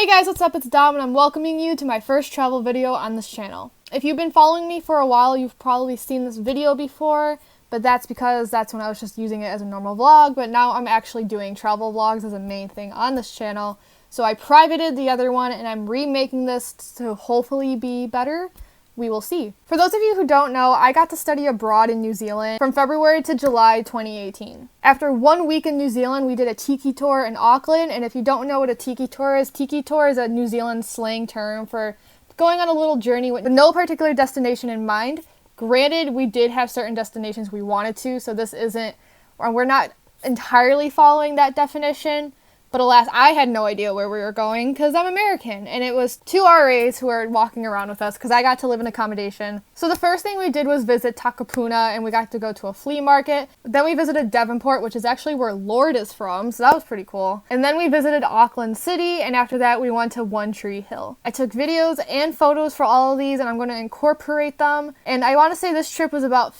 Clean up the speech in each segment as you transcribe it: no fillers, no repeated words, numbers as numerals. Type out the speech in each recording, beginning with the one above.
guys, what's up? It's Dom and I'm welcoming you to my first travel video on this channel. If you've been following me for a while, you've probably seen this video before, but that's because that's when I was just using it as a normal vlog, but now I'm actually doing travel vlogs as a main thing on this channel. So I privated the other one and I'm remaking this to hopefully be better. We will see. For those of you who don't know, I got to study abroad in New Zealand from February to July 2018. After 1 week in New Zealand, we did a tiki tour in Auckland, and if you don't know what a tiki tour is a New Zealand slang term for going on a little journey with no particular destination in mind. Granted, we did have certain destinations we wanted to, so we're not entirely following that definition. But alas, I had no idea where we were going because I'm American, and it was two RAs who were walking around with us because I got to live in accommodation. So the first thing we did was visit Takapuna, and we got to go to a flea market. Then we visited Devonport, which is actually where Lord is from, so that was pretty cool. And then we visited Auckland City, and after that we went to One Tree Hill. I took videos and photos for all of these, and I'm going to incorporate them. And I want to say this trip was about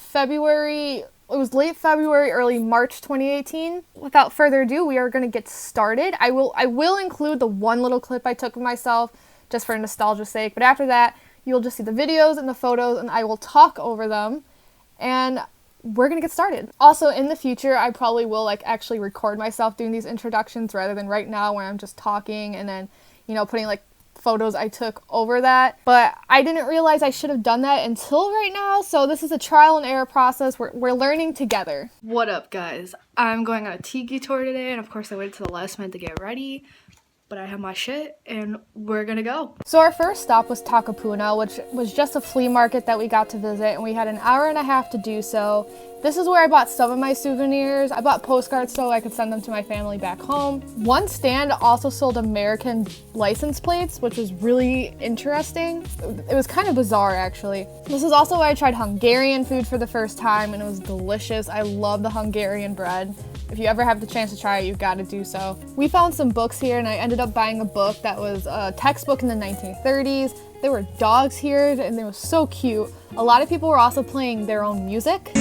It was late February, early March 2018. Without further ado, we are going to get started. I will include the one little clip I took of myself just for nostalgia's sake, but after that, you'll just see the videos and the photos, and I will talk over them, and we're going to get started. Also, in the future, I probably will actually record myself doing these introductions rather than right now where I'm just talking and then, putting photos I took over that, but I didn't realize I should have done that until right now, so this is a trial and error process. We're learning together. What up, guys? I'm going on a tiki tour today, and of course I waited to the last minute to get ready, but I have my shit and we're gonna go. So our first stop was Takapuna, which was just a flea market that we got to visit, and we had an hour and a half to do so. This is where I bought some of my souvenirs. I bought postcards so I could send them to my family back home. One stand also sold American license plates, which was really interesting. It was kind of bizarre, actually. This is also where I tried Hungarian food for the first time, and it was delicious. I love the Hungarian bread. If you ever have the chance to try it, you've got to do so. We found some books here, and I ended up buying a book that was a textbook in the 1930s. There were dogs here, and they were so cute. A lot of people were also playing their own music.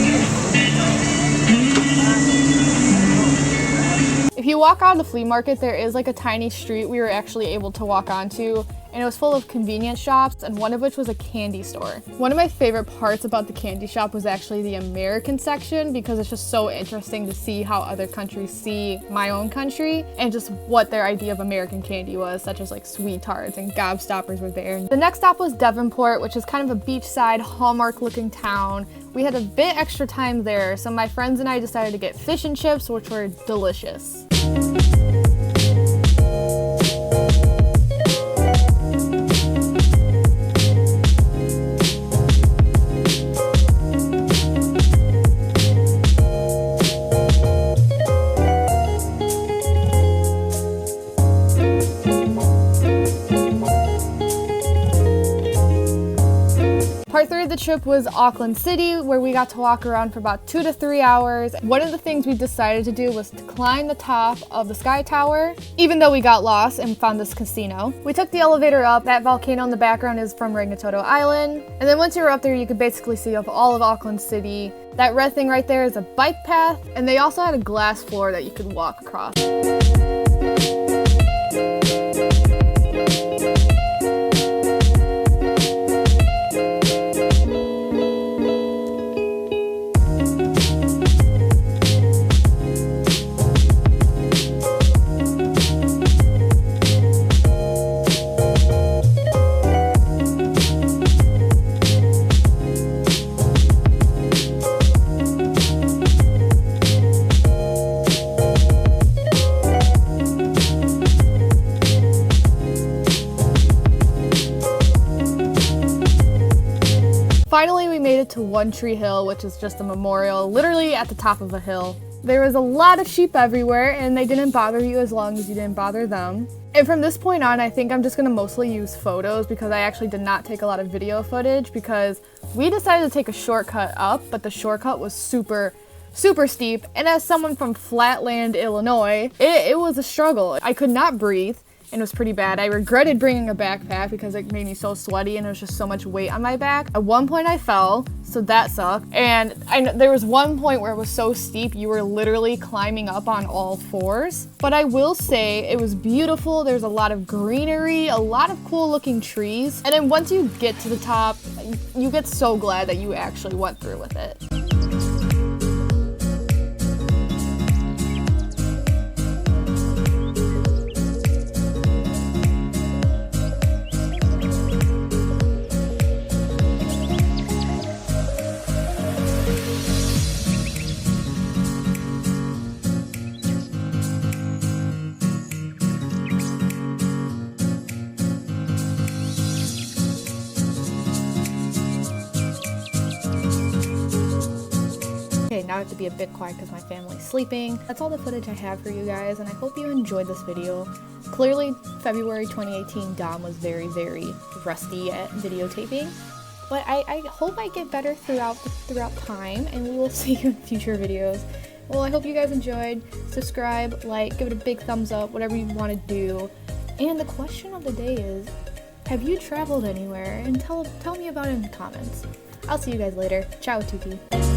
If you walk out of the flea market, there is a tiny street we were actually able to walk onto, and it was full of convenience shops, and one of which was a candy store. One of my favorite parts about the candy shop was actually the American section, because it's just so interesting to see how other countries see my own country and just what their idea of American candy was, such as sweet tarts and gobstoppers were there. The next stop was Devonport, which is kind of a beachside Hallmark looking town. We had a bit extra time there, so my friends and I decided to get fish and chips, which were delicious. Part 3 of the trip was Auckland City, where we got to walk around for about 2 to 3 hours. One of the things we decided to do was to climb the top of the Sky Tower, even though we got lost and found this casino. We took the elevator up. That volcano in the background is from Rangitoto Island. And then once you were up there, you could basically see all of Auckland City. That red thing right there is a bike path, and they also had a glass floor that you could walk across. Finally, we made it to One Tree Hill, which is just a memorial, literally at the top of a hill. There was a lot of sheep everywhere, and they didn't bother you as long as you didn't bother them. And from this point on, I think I'm just going to mostly use photos because I actually did not take a lot of video footage because we decided to take a shortcut up, but the shortcut was super steep, and as someone from Flatland, Illinois, it was a struggle. I could not breathe. and it was pretty bad. I regretted bringing a backpack because it made me so sweaty and there was just so much weight on my back. At one point I fell, so that sucked. And there was one point where it was so steep you were literally climbing up on all fours. But I will say it was beautiful. There's a lot of greenery, a lot of cool looking trees. And then once you get to the top, you get so glad that you actually went through with it. Okay, now I have to be a bit quiet because my family's sleeping. That's all the footage I have for you guys, and I hope you enjoyed this video. Clearly, February 2018, Dom was very, very rusty at videotaping, but I hope I get better throughout time, and we will see you in future videos. Well, I hope you guys enjoyed. Subscribe, like, give it a big thumbs up, whatever you want to do. And the question of the day is, have you traveled anywhere? And tell me about it in the comments. I'll see you guys later. Ciao, Tuki.